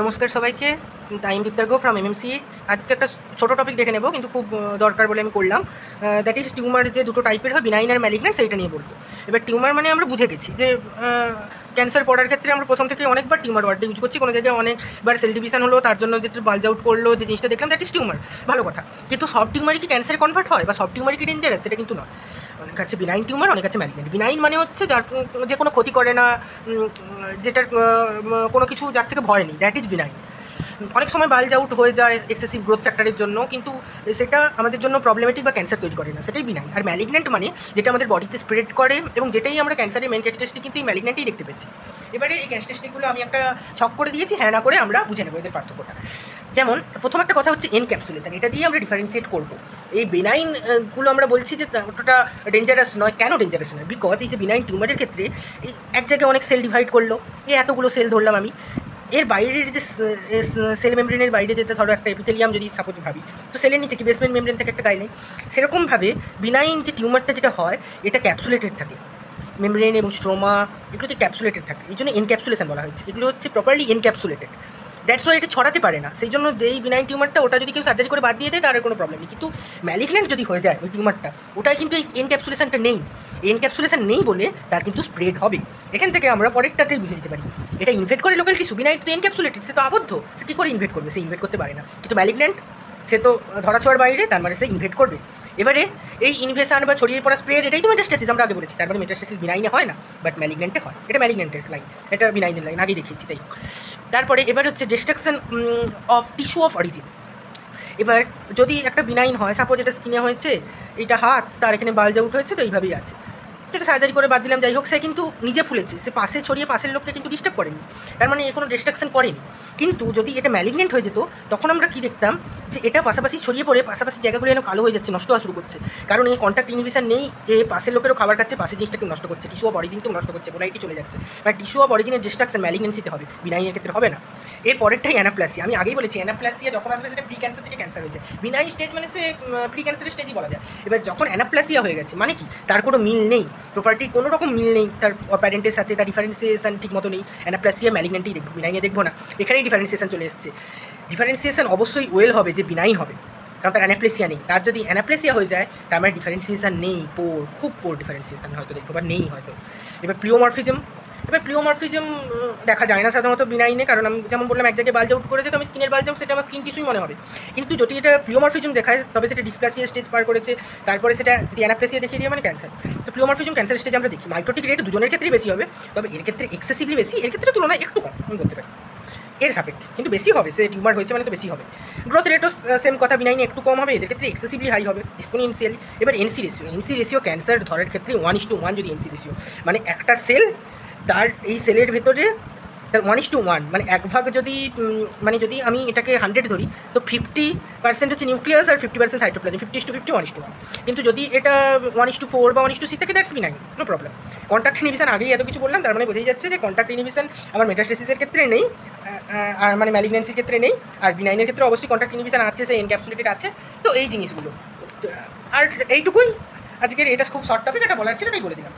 নমস্কার সবাইকে। টাইম দীপ্তার গো ফ্রম এমএমসিএইচ। আজকে একটা ছোটো টপিক দেখে নেব, কিন্তু খুব দরকার বলে আমি করলাম। দ্যাট ইজ টিউমার যে দুটো টাইপের হয়, বিনাইন আর ম্যালিগন্যান্ট, সেইটা নিয়ে বলবো। এবার টিউমার মানে আমরা বুঝে গেছি যে ক্যান্সার পড়ার ক্ষেত্রে আমরা প্রথম থেকে অনেকবার টিউমার ওয়ার্ডটা ইউজ করছি। কোনো জায়গায় অনেকবার সেল ডিভিশন হলো, তার জন্য যে বাল্জ আউট করলো, যে জিনিসটা দেখলাম, দ্যাট ইজ টিউমার। ভালো কথা, কিন্তু সব টিউমারই কি ক্যান্সারে কনভার্ট হয় বা সব টিউমারই কি ডেঞ্জারাস? সেটা কিন্তু নয়। অনেক আছে বিনাইন টিউমার, অনেক আছে ম্যালিগন্যান্ট। বিনাইন মানে হচ্ছে যার যে কোনো ক্ষতি করে না, যেটার কোনো কিছু যার থেকে ভয় নেই, দ্যাট ইজ বিনাইন। অনেক সময় বাল্জ আউট হয়ে যায় এক্সেসিভ গ্রোথ ফ্যাক্টরের জন্য, কিন্তু সেটা আমাদের জন্য প্রবলেমেটিক বা ক্যান্সার তৈরি করে না, সেটাই বিনাইন। আর ম্যালিগন্যান্ট মানে যেটা আমাদের বডিতে স্প্রেড করে, এবং যেটাই আমরা ক্যান্সারের মেন ক্যারেক্টারিস্টিক কিন্তু এই ম্যালিগন্যান্টই দেখতে পেয়েছি। এবারে এই ক্যারেক্টারিস্টিকগুলো আমি একটা ছক করে দিয়েছি, হ্যাঁ না করে আমরা বুঝে নেবো এদের পার্থক্যটা। যেমন প্রথম একটা কথা হচ্ছে এনক্যাপসুলেশন, এটা দিয়ে আমরা ডিফারেন্সিয়েট করবো। এই বিনাইনগুলো আমরা বলছি যে ওটা ডেঞ্জারাস নয়। কেন ডেঞ্জারাস নয়? বিকজ এই যে বিনাইন টিউমারের ক্ষেত্রে এই এক জায়গায় অনেক সেল ডিভাইড করলো, এই এতগুলো সেল ধরলাম আমি, এর বাইরের যে সেল মেমব্রেনের বাইরে যেটা, ধরো একটা এপিথেলিয়াম যদি সাপোজ ভাবি, তো সেলের নিচে কি বেসমেন্ট মেমব্রেন থেকে একটা গাইডলাইন, সেরকমভাবে বিনাইন যে টিউমারটা যেটা হয়, এটা ক্যাপসুলেটেড থাকে। মেমব্রেন এবং স্ট্রোমা এগুলোতে ক্যাপসুলেটেড থাকে, এই জন্য এনক্যাপসুলেশন বলা হয়েছে। এগুলো হচ্ছে প্রপারলি এনক্যাপসুলেটেড, দ্যাটস ওয়াই এটা ছড়াতে পারে না। সেই জন্য যেই বিনাইন টিউমারটা, ওটা যদি কেউ সার্জারি করে বাদ দিয়ে দেয় তার কোনো প্রবলেম নেই। কিন্তু ম্যালিগন্যান্ট যদি হয়ে যায় ওই টিউমারটা, ওটাই কিন্তু এই এনক্যাপসুলেশনটা নেই। এনক্যাপসুলেশন নেই বলে তার কিন্তু স্প্রেড হবে। এখান থেকে আমরা পরেরটাতেই বুঝে নিতে পারি, এটা ইনভেট করে লোকাল টিস্যু। বিনাইন তো এনক্যাপসুলেটেড, সে তো আবদ্ধ, সে কী করে ইনভেট করবে? সে ইনভেট করতে পারে না। কিন্তু ম্যালিগন্যান্ট, সে তো ধরাছোঁয়ার বাইরে, তার মানে সে ইনভেট করবে। এবারে এই ইনভেশন বা ছড়িয়ে পড়া স্প্রেড, এটাই তো মেটাস্টেসিস আমরা আগে বলেছি। তারপরে মেটাস্টেসিস বিনাইনে হয় না, বাট ম্যালিগন্যান্টে হয়। এটা ম্যালিগন্যান্টের লাইন, এটা বিনাইনের লাইন, আগেই দেখিয়েছি। তাই তারপরে এবার হচ্ছে destruction of tissue of origin. এবার যদি একটা বিনাইন হয়, সাপোজ এটা স্কিনে হয়েছে, এটা হাত, তার এখানে বাল্জ আউট হয়েছে, তো এইভাবেই আছে, যেটা সার্জারি করে বাদ দিলাম, যাই হোক, সে কিন্তু নিজে ফুলেছে, সে পাশে ছড়িয়ে পাশের লোককে কিন্তু ডিস্টার্ব করেনি, তার মানে এ কোনো ডিস্ট্রাকশন করেনি। কিন্তু যদি এটা ম্যালিগন্যান্ট হয়ে যেত, তখন আমরা কী দেখতাম, যে এটা পাশাপাশি ছড়িয়ে পড়ে পাশাপাশি জায়গাগুলো যেন কালো হয়ে যাচ্ছে, নষ্ট হওয়া শুরু করছে। কারণ এই কন্ট্যাক্ট ইনহিবিশন নেই, এ পাশের লোকেরও খাবার খাচ্ছে, পাশের জিনিসটাকে নষ্ট করছে, টিস্যু অফ অরিজিনকেও নষ্ট করছে, পোলারিটি চলে যাচ্ছে। মানে টিস্যু অফ অরিজিনের ডিস্ট্রাকশন ম্যালিগন্যান্সিতে হবে, বিনাইনের ক্ষেত্রে হবে না। এর পরেরটাই অ্যানাপ্লাসিয়া। আমি আগেই বলেছি, অ্যানাপ্লাসিয়া যখন আসবে সেটা প্রি ক্যান্সার থেকে ক্যান্সার হয়েছে। বিনাইন স্টেজ মানে সে প্রি ক্যান্সারের স্টেজই বলা যায়। এবার যখন অ্যানাপ্লাসিয়া হয়ে গেছে, মানে কি, তার কোনো মিল নেই, প্রপার্টির কোনো রকম মিল নেই তার প্যারেন্টের সাথে, তার ডিফারেন্সিয়েশন ঠিক মতো নেই, অ্যানাপ্লাসিয়া ম্যালিগন্যান্টেই দেখবো, বিনাইনে দেখবো না। এখানেই ডিফারেন্সিয়েশন চলে এসেছে। ডিফারেন্সিয়েশন অবশ্যই ওয়েল হবে যে বিনাইন হবে, কারণ তার অ্যানাপ্লেসিয়া নেই। তার যদি অ্যানাপ্লেসিয়া হয়ে যায়, তার মানে ডিফারেন্সিয়েশন নেই, খুব পোর ডিফারেন্সিয়েশন হয়তো দেখবো, বা নেই হয়তো। এবার প্লিওমরফিজম, দেখা যায় না সাধারণত বিনাইনে, কারণ আমি যেমন বললাম এক জায়গায় বাল্জ আউট করেছে, তো আমি স্কিনের বাল্জ আউট, সেটা আমার স্কিন টিস্যুই মনে হবে। কিন্তু যদি এটা প্লিওমরফিজম দেখায়, তবে সেটা ডিসপ্লাসিয়া স্টেজ পার করেছে, তারপরে সেটা যদি অ্যানাপ্লেসিয়া দেখিয়ে দিয়ে, মানে ক্যান্সার। তো প্লিওমরফিজম ক্যান্সার স্টেজ আমরা দেখি। মাইটোটিক রেট দুজনের ক্ষেত্রেই বেশি হবে, তবে এর ক্ষেত্রে এক্সেসিভলি বেশি, এর ক্ষেত্রে তুলনায় একটু কম আমি বলতে পারি, এর সাপেক্ষে কিন্তু বেশি হবে। সে টিউমার হয়েছে মানে তো বেশি হবে। গ্রোথ রেটও সেম কথা, বিনাইনে একটু কম হবে, এদের ক্ষেত্রে এক্সেসিভলি হাই হবে, এক্সপোনেনশিয়ালি। এবার এনসি রেশিও ক্যান্সার ধরার ক্ষেত্রে 1:1 যদি এনসি রেশিও, মানে একটা সেল, তার এই সেলের ভেতরে তার 1:1, মানে এক ভাগ যদি, মানে যদি আমি এটাকে 100 ধরি, তো 50% হচ্ছে নিউক্লিয়াস আর 50% সাইটোপ্লাজম, 50:50, 1:1। কিন্তু যদি এটা 1:4 বা 1:6 থাকে, that's benign, no problem. Contact inhibition আগেই এত কিছু বললাম, তার মানে বোঝাই যাচ্ছে যে কন্ট্যাক্ট ইনহিবিশন আমার মেটাস্টেসিসের ক্ষেত্রে নেই, আর মানে ম্যালিগন্যান্সির ক্ষেত্রে নেই। আর বিনাইনের ক্ষেত্রে অবশ্যই কন্ট্যাক্ট ইনহিবিশন আছে, সে এনক্যাপসুলেটেড আছে। তো এই জিনিসগুলো, আর এইটুকুই আজকের, এটা খুব শর্ট টপিক, এটা বলার ছিল, তাই বলে দিলাম।